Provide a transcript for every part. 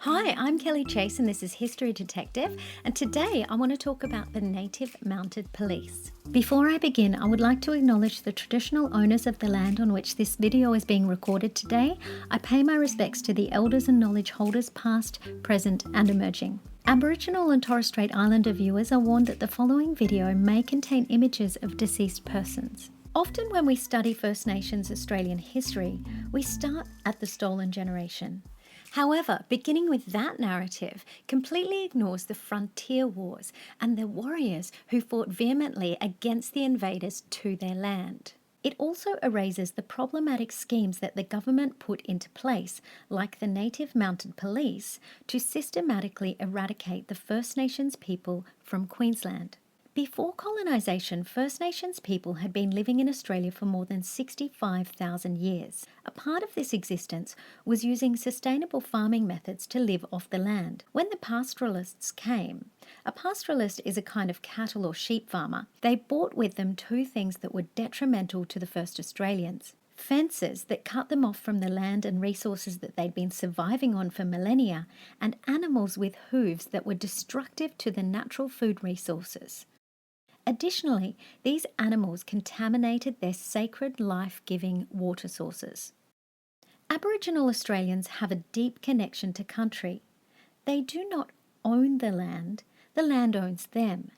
Hi, I'm Kelly Chase and this is History Detective, and today I want to talk about the Native Mounted Police. Before I begin, I would like to acknowledge the traditional owners of the land on which this video is being recorded today. I pay my respects to the elders and knowledge holders past, present and emerging. Aboriginal and Torres Strait Islander viewers are warned that the following video may contain images of deceased persons. Often when we study First Nations Australian history, we start at the stolen generation. However, beginning with that narrative completely ignores the frontier wars and the warriors who fought vehemently against the invaders to their land. It also erases the problematic schemes that the government put into place, like the Native Mounted Police, to systematically eradicate the First Nations people from Queensland. Before colonisation, First Nations people had been living in Australia for more than 65,000 years. A part of this existence was using sustainable farming methods to live off the land. When the pastoralists came, a pastoralist is a kind of cattle or sheep farmer. They brought with them two things that were detrimental to the first Australians: fences that cut them off from the land and resources that they'd been surviving on for millennia, and animals with hooves that were destructive to the natural food resources. Additionally, these animals contaminated their sacred life-giving water sources. Aboriginal Australians have a deep connection to country. They do not own the land owns them.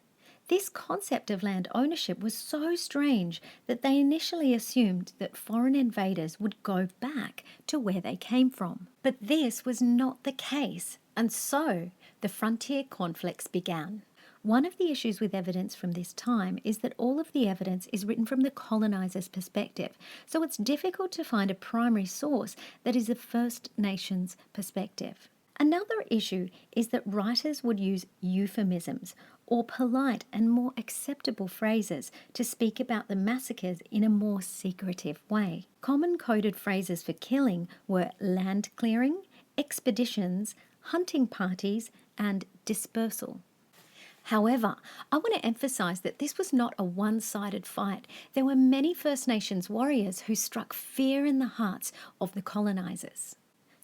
This concept of land ownership was so strange that they initially assumed that foreign invaders would go back to where they came from. But this was not the case, and so the frontier conflicts began. One of the issues with evidence from this time is that all of the evidence is written from the colonizers' perspective, so it's difficult to find a primary source that is the First Nations perspective. Another issue is that writers would use euphemisms or polite and more acceptable phrases to speak about the massacres in a more secretive way. Common coded phrases for killing were land clearing, expeditions, hunting parties, and dispersal. However, I want to emphasise that this was not a one-sided fight. There were many First Nations warriors who struck fear in the hearts of the colonisers.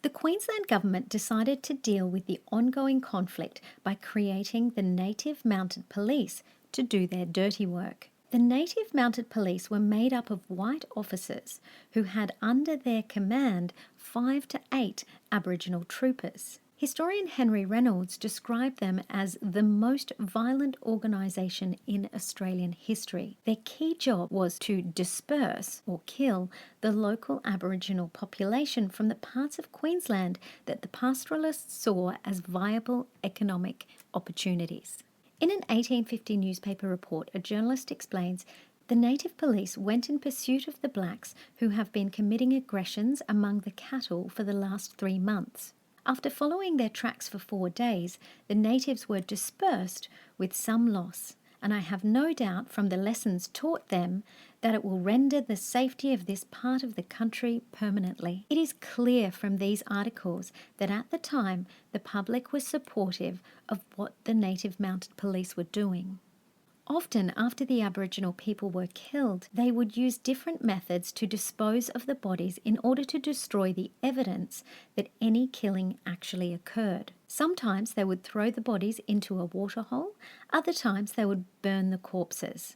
The Queensland government decided to deal with the ongoing conflict by creating the Native Mounted Police to do their dirty work. The Native Mounted Police were made up of white officers who had under their command 5 to 8 Aboriginal troopers. Historian Henry Reynolds described them as the most violent organisation in Australian history. Their key job was to disperse or kill the local Aboriginal population from the parts of Queensland that the pastoralists saw as viable economic opportunities. In an 1850 newspaper report, a journalist explains the native police went in pursuit of the blacks who have been committing aggressions among the cattle for the last 3 months. After following their tracks for 4 days, the natives were dispersed with some loss, and I have no doubt from the lessons taught them that it will render the safety of this part of the country permanently. It is clear from these articles that at the time the public was supportive of what the Native Mounted Police were doing. Often, after the Aboriginal people were killed, they would use different methods to dispose of the bodies in order to destroy the evidence that any killing actually occurred. Sometimes they would throw the bodies into a waterhole, other times they would burn the corpses.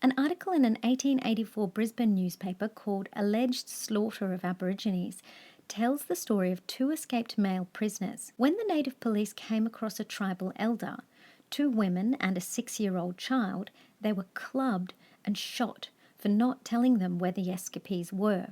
An article in an 1884 Brisbane newspaper called Alleged Slaughter of Aborigines tells the story of 2 escaped male prisoners. When the native police came across a tribal elder, 2 women and a 6-year-old child, they were clubbed and shot for not telling them where the escapees were.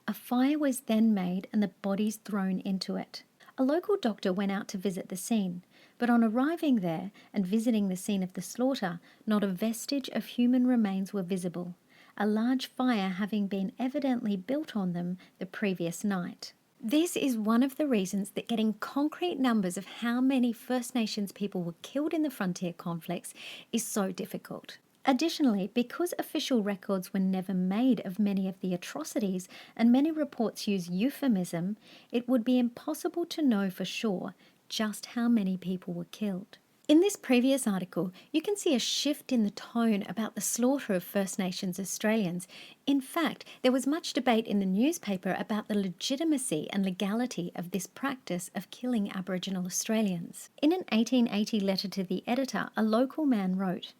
A fire was then made and the bodies thrown into it. A local doctor went out to visit the scene, but on arriving there and visiting the scene of the slaughter, not a vestige of human remains were visible, a large fire having been evidently built on them the previous night. This is one of the reasons that getting concrete numbers of how many First Nations people were killed in the frontier conflicts is so difficult. Additionally, because official records were never made of many of the atrocities and many reports use euphemism, it would be impossible to know for sure just how many people were killed. In this previous article, you can see a shift in the tone about the slaughter of First Nations Australians. In fact, there was much debate in the newspaper about the legitimacy and legality of this practice of killing Aboriginal Australians. In an 1880 letter to the editor, a local man wrote,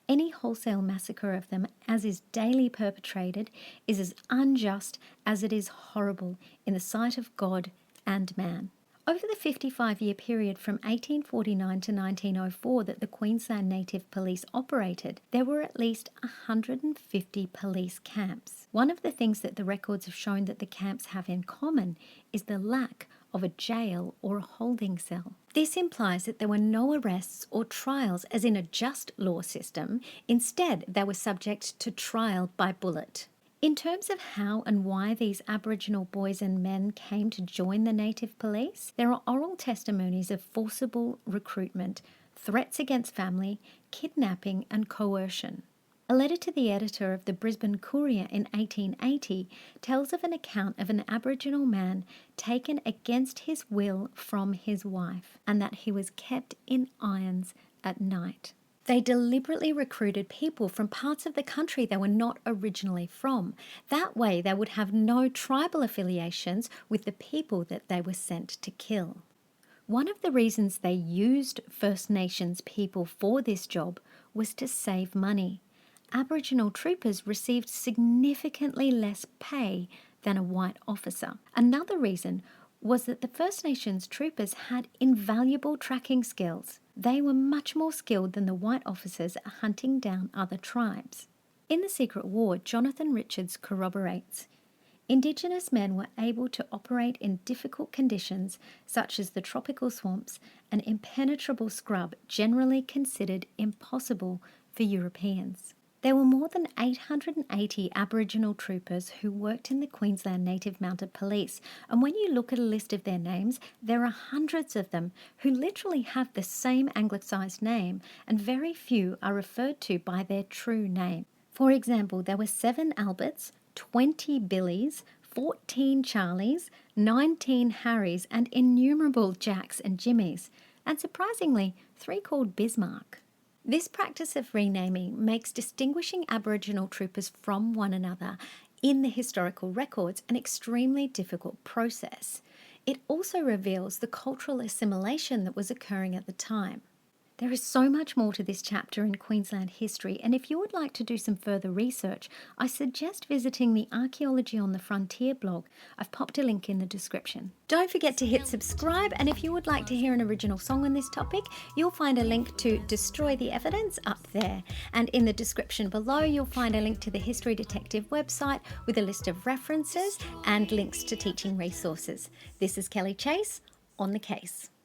"Any wholesale massacre of them, as is daily perpetrated, is as unjust as it is horrible in the sight of God and man." Over the 55-year period from 1849 to 1904 that the Queensland Native Police operated, there were at least 150 police camps. One of the things that the records have shown that the camps have in common is the lack of a jail or a holding cell. This implies that there were no arrests or trials as in a just law system. Instead, they were subject to trial by bullet. In terms of how and why these Aboriginal boys and men came to join the Native Police, there are oral testimonies of forcible recruitment, threats against family, kidnapping and coercion. A letter to the editor of the Brisbane Courier in 1880 tells of an account of an Aboriginal man taken against his will from his wife, and that he was kept in irons at night. They deliberately recruited people from parts of the country they were not originally from. That way they would have no tribal affiliations with the people that they were sent to kill. One of the reasons they used First Nations people for this job was to save money. Aboriginal troopers received significantly less pay than a white officer. Another reason was that the First Nations troopers had invaluable tracking skills. They were much more skilled than the white officers at hunting down other tribes. In the Secret War, Jonathan Richards corroborates, Indigenous men were able to operate in difficult conditions such as the tropical swamps and impenetrable scrub generally considered impossible for Europeans. There were more than 880 Aboriginal troopers who worked in the Queensland Native Mounted Police, and when you look at a list of their names, there are hundreds of them who literally have the same anglicised name, and very few are referred to by their true name. For example, there were 7 Alberts, 20 Billies, 14 Charlies, 19 Harrys, and innumerable Jacks and Jimmies, and surprisingly, 3 called Bismarck. This practice of renaming makes distinguishing Aboriginal troopers from one another in the historical records an extremely difficult process. It also reveals the cultural assimilation that was occurring at the time. There is so much more to this chapter in Queensland history, and if you would like to do some further research, I suggest visiting the Archaeology on the Frontier blog. I've popped a link in the description. Don't forget to hit subscribe, and if you would like to hear an original song on this topic, you'll find a link to Destroy the Evidence up there. And in the description below, you'll find a link to the History Detective website with a list of references and links to teaching resources. This is Kelly Chase, on the case.